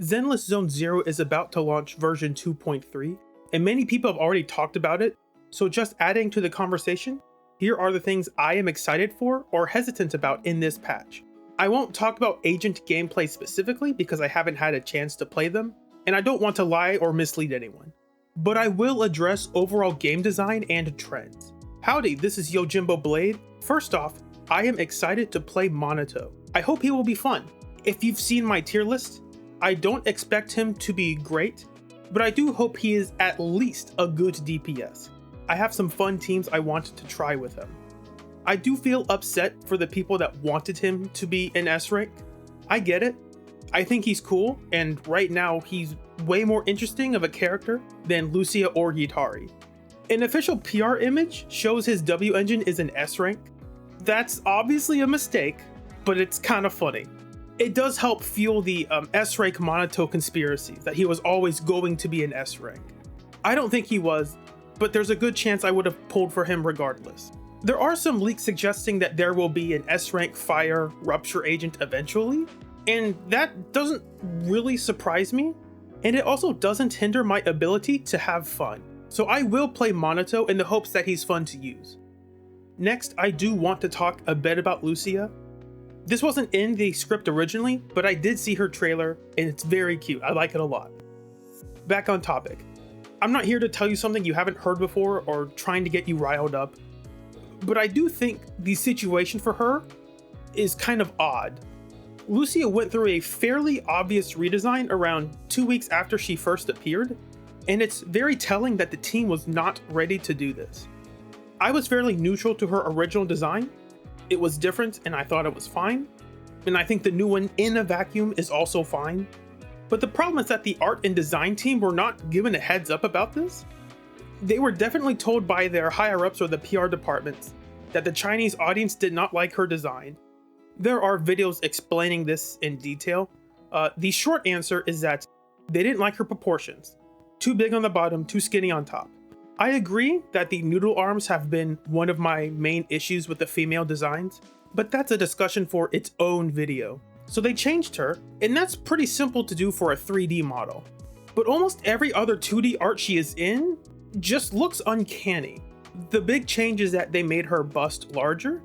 Zenless Zone Zero is about to launch version 2.3, and many people have already talked about it, so just adding to the conversation, here are the things I am excited for or hesitant about in this patch. I won't talk about agent gameplay specifically because I haven't had a chance to play them, and I don't want to lie or mislead anyone. But I will address overall game design and trends. Howdy, this is Yojimbo Blade. First off, I am excited to play Manato. I hope he will be fun. If you've seen my tier list, I don't expect him to be great, but I do hope he is at least a good DPS. I have some fun teams I wanted to try with him. I do feel upset for the people that wanted him to be an S rank. I get it. I think he's cool, and right now he's way more interesting of a character than Lucia or Yidhari. An official PR image shows his W engine is an S rank. That's obviously a mistake, but it's kind of funny. It does help fuel the S rank Manato conspiracy that he was always going to be an S rank. I don't think he was, but there's a good chance I would have pulled for him regardless. There are some leaks suggesting that there will be an S rank fire rupture agent eventually, and that doesn't really surprise me, and it also doesn't hinder my ability to have fun. So I will play Manato in the hopes that he's fun to use. Next, I do want to talk a bit about Lucia. This wasn't in the script originally, but I did see her trailer and it's very cute. I like it a lot. Back on topic. I'm not here to tell you something you haven't heard before or trying to get you riled up, but I do think the situation for her is kind of odd. Lucia went through a fairly obvious redesign around 2 weeks after she first appeared, and it's very telling that the team was not ready to do this. I was fairly neutral to her original design. It was different and I thought it was fine, and I think the new one in a vacuum is also fine. But the problem is that the art and design team were not given a heads up about this. They were definitely told by their higher ups or the PR departments that the Chinese audience did not like her design. There are videos explaining this in detail. The short answer is that they didn't like her proportions. Too big on the bottom, too skinny on top. I agree that the noodle arms have been one of my main issues with the female designs, but that's a discussion for its own video. So they changed her, and that's pretty simple to do for a 3D model. But almost every other 2D art she is in just looks uncanny. The big change is that they made her bust larger,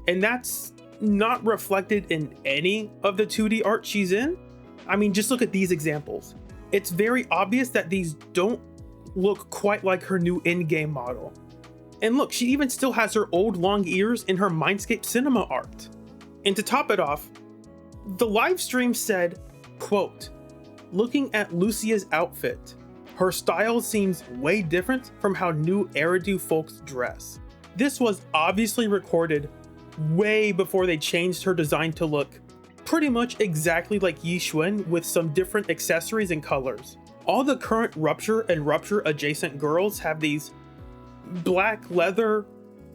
and that's not reflected in any of the 2D art she's in. I mean, just look at these examples. It's very obvious that these don't look quite like her new Endgame model. And look, she even still has her old long ears in her Mindscape cinema art. And to top it off, the live stream said, quote, "Looking at Lucia's outfit, her style seems way different from how new Eridu folks dress." This was obviously recorded way before they changed her design to look pretty much exactly like Yi Xuan with some different accessories and colors. All the current Rupture and Rupture adjacent girls have these black leather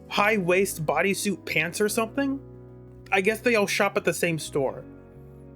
high waist bodysuit pants or something. I guess they all shop at the same store.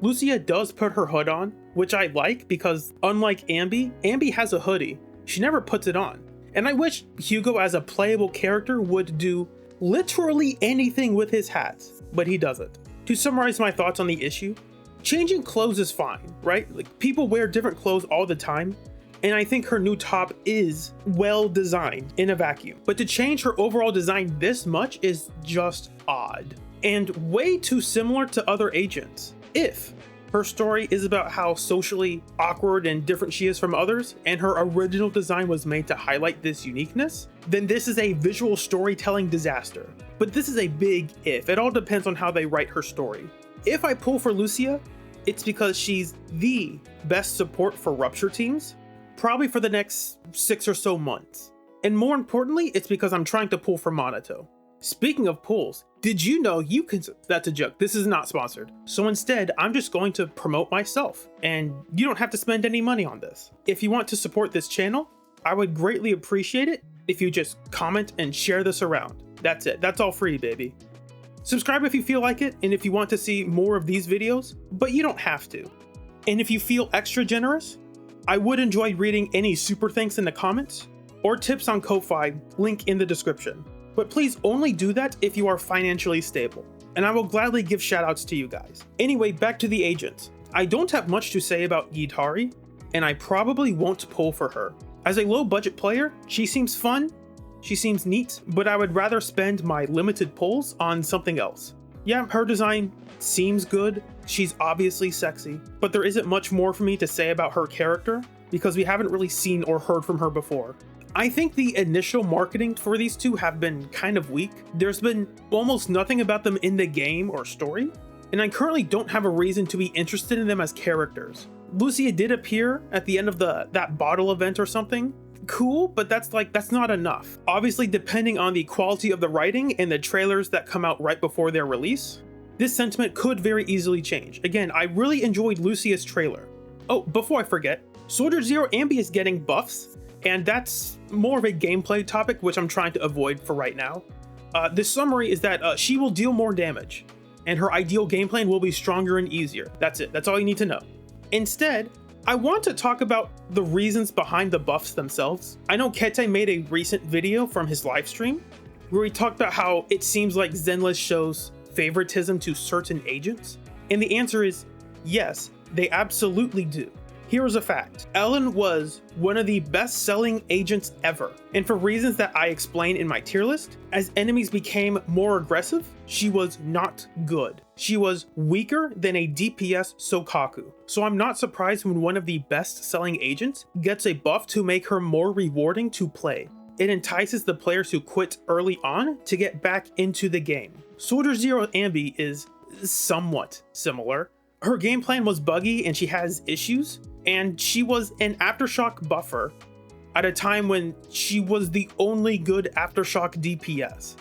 Lucia does put her hood on, which I like because unlike Ambi has a hoodie. She never puts it on. And I wish Hugo as a playable character would do literally anything with his hats, but he doesn't. To summarize my thoughts on the issue, changing clothes is fine, right? Like, people wear different clothes all the time, and I think her new top is well designed in a vacuum. But to change her overall design this much is just odd, and way too similar to other agents. If her story is about how socially awkward and different she is from others, and her original design was made to highlight this uniqueness, then this is a visual storytelling disaster. But this is a big if. It all depends on how they write her story. If I pull for Lucia, it's because she's the best support for Rupture teams, probably for the next 6 or so months. And more importantly, it's because I'm trying to pull for Manato. Speaking of pulls, did you know you can... That's a joke, this is not sponsored. So instead, I'm just going to promote myself, and you don't have to spend any money on this. If you want to support this channel, I would greatly appreciate it if you just comment and share this around. That's it, that's all free, baby. Subscribe if you feel like it, and if you want to see more of these videos, but you don't have to. And if you feel extra generous, I would enjoy reading any super thanks in the comments, or tips on Ko-Fi, link in the description. But please only do that if you are financially stable, and I will gladly give shoutouts to you guys. Anyway, back to the agents. I don't have much to say about Yidhari, and I probably won't pull for her. As a low budget player, she seems fun, she seems neat, but I would rather spend my limited pulls on something else. Yeah, her design seems good, she's obviously sexy, but there isn't much more for me to say about her character because we haven't really seen or heard from her before. I think the initial marketing for these two have been kind of weak. There's been almost nothing about them in the game or story, and I currently don't have a reason to be interested in them as characters. Lucia did appear at the end of that bottle event or something. Cool, but that's not enough. Obviously, depending on the quality of the writing and the trailers that come out right before their release, this sentiment could very easily change. Again, I really enjoyed Lucia's trailer. Oh, before I forget, Soldier Zero Ambi is getting buffs, and that's more of a gameplay topic which I'm trying to avoid for right now. The summary is that she will deal more damage, and her ideal game plan will be stronger and easier. That's it, that's all you need to know. Instead, I want to talk about the reasons behind the buffs themselves. I know Kete made a recent video from his livestream where he talked about how it seems like Zenless shows favoritism to certain agents, and the answer is yes, they absolutely do. Here's a fact. Ellen was one of the best-selling agents ever, and for reasons that I explain in my tier list, as enemies became more aggressive, she was not good. She was weaker than a DPS Sokaku. So I'm not surprised when one of the best-selling agents gets a buff to make her more rewarding to play. It entices the players who quit early on to get back into the game. Soldier Zero Ambi is somewhat similar. Her game plan was buggy and she has issues, and she was an Aftershock buffer at a time when she was the only good Aftershock DPS.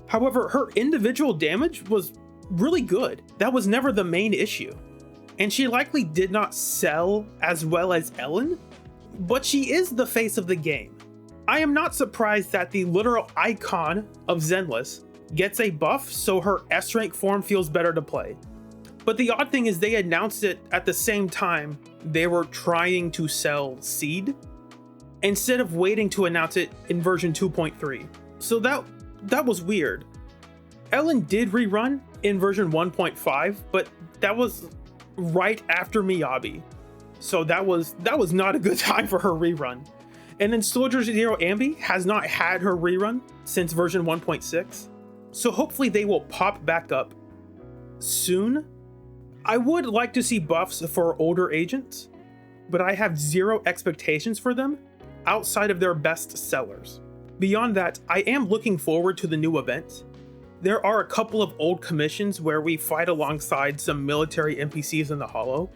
However, her individual damage was really good. That was never the main issue. And she likely did not sell as well as Ellen, but she is the face of the game. I am not surprised that the literal icon of Zenless gets a buff so her S rank form feels better to play. But the odd thing is they announced it at the same time they were trying to sell Seed, instead of waiting to announce it in version 2.3. So that was weird. Ellen did rerun in version 1.5, but that was right after Miyabi. So that was not a good time for her rerun. And then Soldier Zero Ambi has not had her rerun since version 1.6. So hopefully they will pop back up soon. I would like to see buffs for older agents, but I have zero expectations for them outside of their best sellers. Beyond that, I am looking forward to the new event. There are a couple of old commissions where we fight alongside some military NPCs in the Hollow,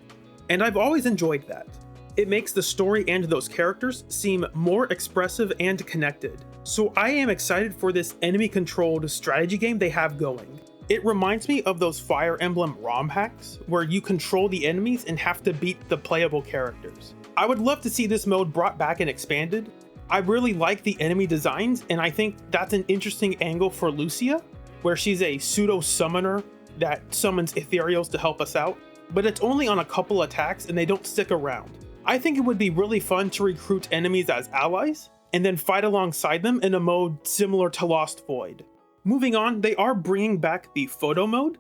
and I've always enjoyed that. It makes the story and those characters seem more expressive and connected. So I am excited for this enemy-controlled strategy game they have going. It reminds me of those Fire Emblem ROM hacks, where you control the enemies and have to beat the playable characters. I would love to see this mode brought back and expanded. I really like the enemy designs, and I think that's an interesting angle for Lucia, where she's a pseudo-summoner that summons ethereals to help us out, but it's only on a couple attacks and they don't stick around. I think it would be really fun to recruit enemies as allies, and then fight alongside them in a mode similar to Lost Void. Moving on, they are bringing back the photo mode,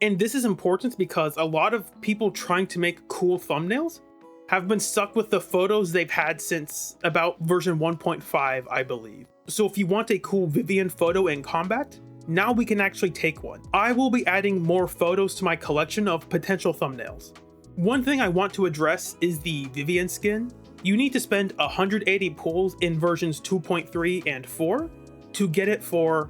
and this is important because a lot of people trying to make cool thumbnails have been stuck with the photos they've had since about version 1.5, I believe. So if you want a cool Vivian photo in combat, now we can actually take one. I will be adding more photos to my collection of potential thumbnails. One thing I want to address is the Vivian Skin. You need to spend 180 pulls in versions 2.3 and 4 to get it for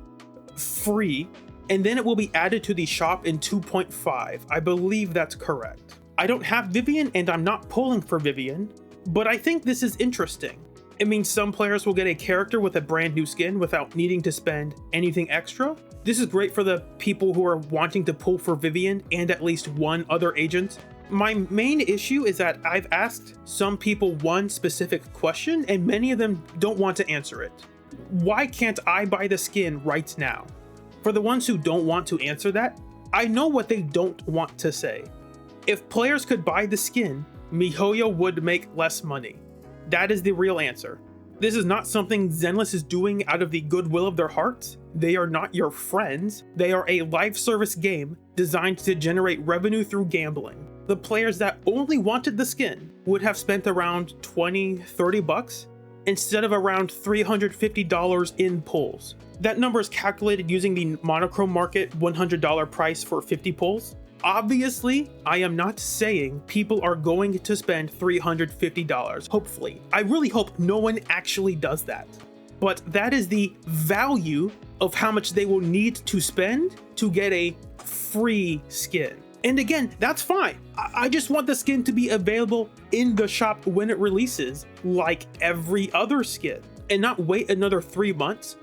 free, and then it will be added to the shop in 2.5. I believe that's correct. I don't have Vivian and I'm not pulling for Vivian, but I think this is interesting. It means some players will get a character with a brand new skin without needing to spend anything extra. This is great for the people who are wanting to pull for Vivian and at least one other agent. My main issue is that I've asked some people one specific question and many of them don't want to answer it. Why can't I buy the skin right now? For the ones who don't want to answer that, I know what they don't want to say. If players could buy the skin, MiHoYo would make less money. That is the real answer. This is not something Zenless is doing out of the goodwill of their hearts. They are not your friends. They are a live service game designed to generate revenue through gambling. the players that only wanted the skin would have spent around $20-30 instead of around $350 in pulls. That number is calculated using the monochrome market $100 price for 50 pulls. Obviously, I am not saying people are going to spend $350, hopefully. I really hope no one actually does that. But that is the value of how much they will need to spend to get a free skin. And again, that's fine. I just want the skin to be available in the shop when it releases, like every other skin, and not wait another 3 months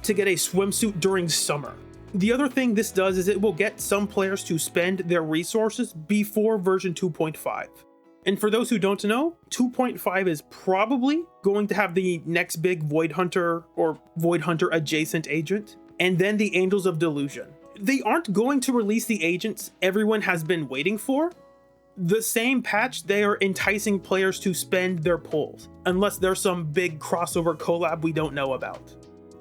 to get a swimsuit during summer. The other thing this does is it will get some players to spend their resources before version 2.5. And for those who don't know, 2.5 is probably going to have the next big Void Hunter or Void Hunter adjacent agent, and then the Angels of Delusion. They aren't going to release the agents everyone has been waiting for. The same patch, they are enticing players to spend their pulls, unless there's some big crossover collab we don't know about.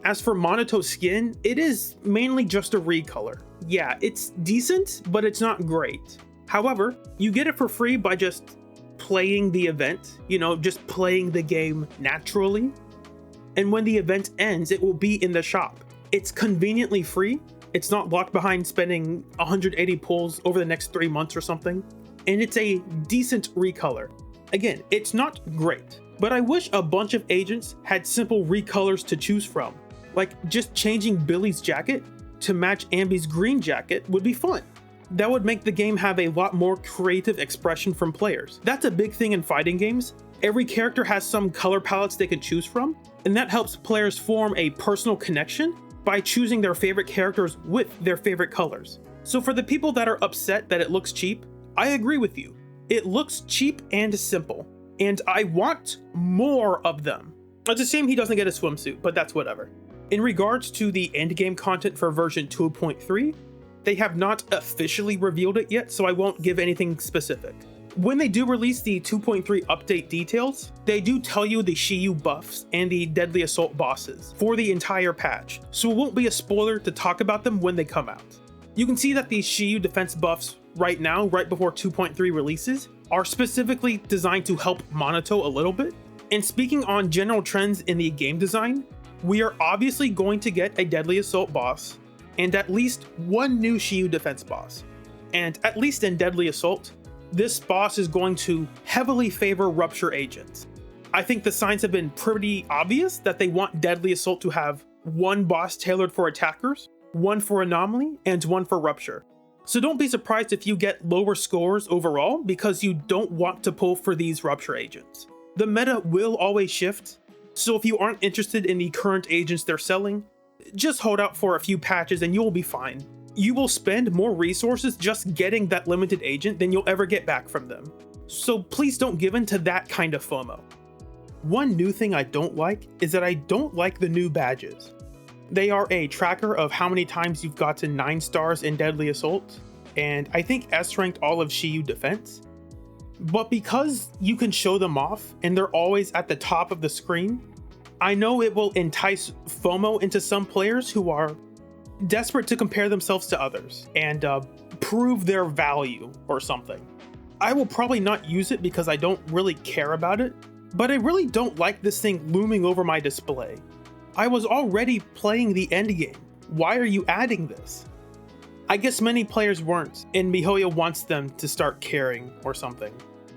As for Manato Skin, it is mainly just a recolor. Yeah, it's decent, but it's not great. However, you get it for free by just playing the event, just playing the game naturally. And when the event ends, it will be in the shop. It's conveniently free. It's not locked behind spending 180 pulls over the next 3 months or something. And it's a decent recolor. Again, it's not great, but I wish a bunch of agents had simple recolors to choose from. Like just changing Billy's jacket to match Ambi's green jacket would be fun. That would make the game have a lot more creative expression from players. That's a big thing in fighting games. Every character has some color palettes they can choose from, and that helps players form a personal connection by choosing their favorite characters with their favorite colors. So for the people that are upset that it looks cheap, I agree with you. It looks cheap and simple, and I want more of them. It's a shame he doesn't get a swimsuit, but that's whatever. In regards to the endgame content for version 2.3, they have not officially revealed it yet, so I won't give anything specific. When they do release the 2.3 update details, they do tell you the Shiyu buffs and the Deadly Assault bosses for the entire patch, so it won't be a spoiler to talk about them when they come out. You can see that the Shiyu defense buffs right now, right before 2.3 releases, are specifically designed to help Manato a little bit. And speaking on general trends in the game design, we are obviously going to get a Deadly Assault boss, and at least one new Shiyu defense boss. And at least in Deadly Assault, this boss is going to heavily favor Rupture agents. I think the signs have been pretty obvious that they want Deadly Assault to have one boss tailored for attackers, one for Anomaly, and one for Rupture. So don't be surprised if you get lower scores overall because you don't want to pull for these Rupture agents. The meta will always shift, so if you aren't interested in the current agents they're selling, just hold out for a few patches and you'll be fine. You will spend more resources just getting that limited agent than you'll ever get back from them. So please don't give in to that kind of FOMO. One new thing I don't like is that I don't like the new badges. They are a tracker of how many times you've gotten 9 stars in Deadly Assault, and I think S-ranked all of Shiyu defense. But because you can show them off and they're always at the top of the screen, I know it will entice FOMO into some players who are desperate to compare themselves to others and prove their value or something. I will probably not use it because I don't really care about it, but I really don't like this thing looming over my display. I was already playing the endgame. Why are you adding this? I guess many players weren't, and MiHoYo wants them to start caring or something.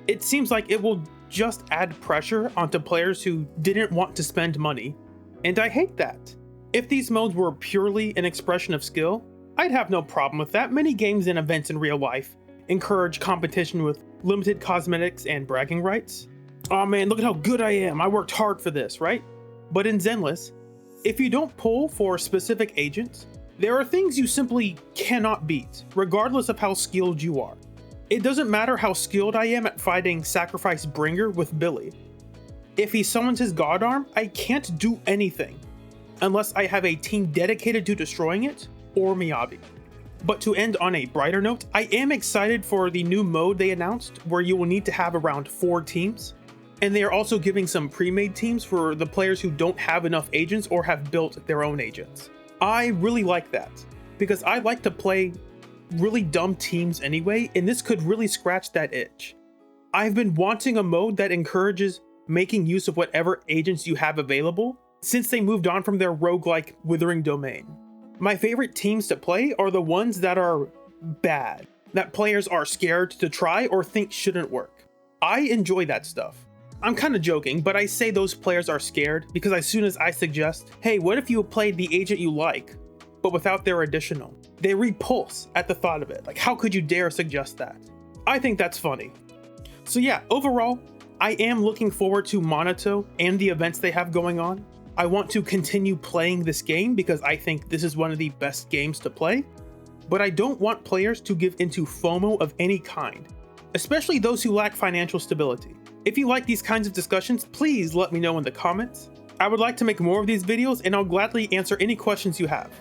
It seems like it will just add pressure onto players who didn't want to spend money, and I hate that. If these modes were purely an expression of skill, I'd have no problem with that. Many games and events in real life encourage competition with limited cosmetics and bragging rights. Oh man, look at how good I am, I worked hard for this, right? But in Zenless, if you don't pull for specific agents, there are things you simply cannot beat, regardless of how skilled you are. It doesn't matter how skilled I am at fighting Sacrifice Bringer with Billy. If he summons his God Arm, I can't do anything, unless I have a team dedicated to destroying it, or Miyabi. But to end on a brighter note, I am excited for the new mode they announced, where you will need to have around 4 teams. And they are also giving some pre-made teams for the players who don't have enough agents or have built their own agents. I really like that, because I like to play really dumb teams anyway, and this could really scratch that itch. I've been wanting a mode that encourages making use of whatever agents you have available since they moved on from their roguelike Withering Domain. My favorite teams to play are the ones that are bad, that players are scared to try or think shouldn't work. I enjoy that stuff. I'm kind of joking, but I say those players are scared because as soon as I suggest, hey, what if you played the agent you like, but without their additional? They repulse at the thought of it. Like, how could you dare suggest that? I think that's funny. So yeah, overall, I am looking forward to Manato and the events they have going on. I want to continue playing this game because I think this is one of the best games to play, but I don't want players to give into FOMO of any kind, especially those who lack financial stability. If you like these kinds of discussions, please let me know in the comments. I would like to make more of these videos and I'll gladly answer any questions you have.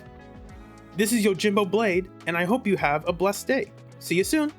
This is Yojimbo Blade, and I hope you have a blessed day. See you soon!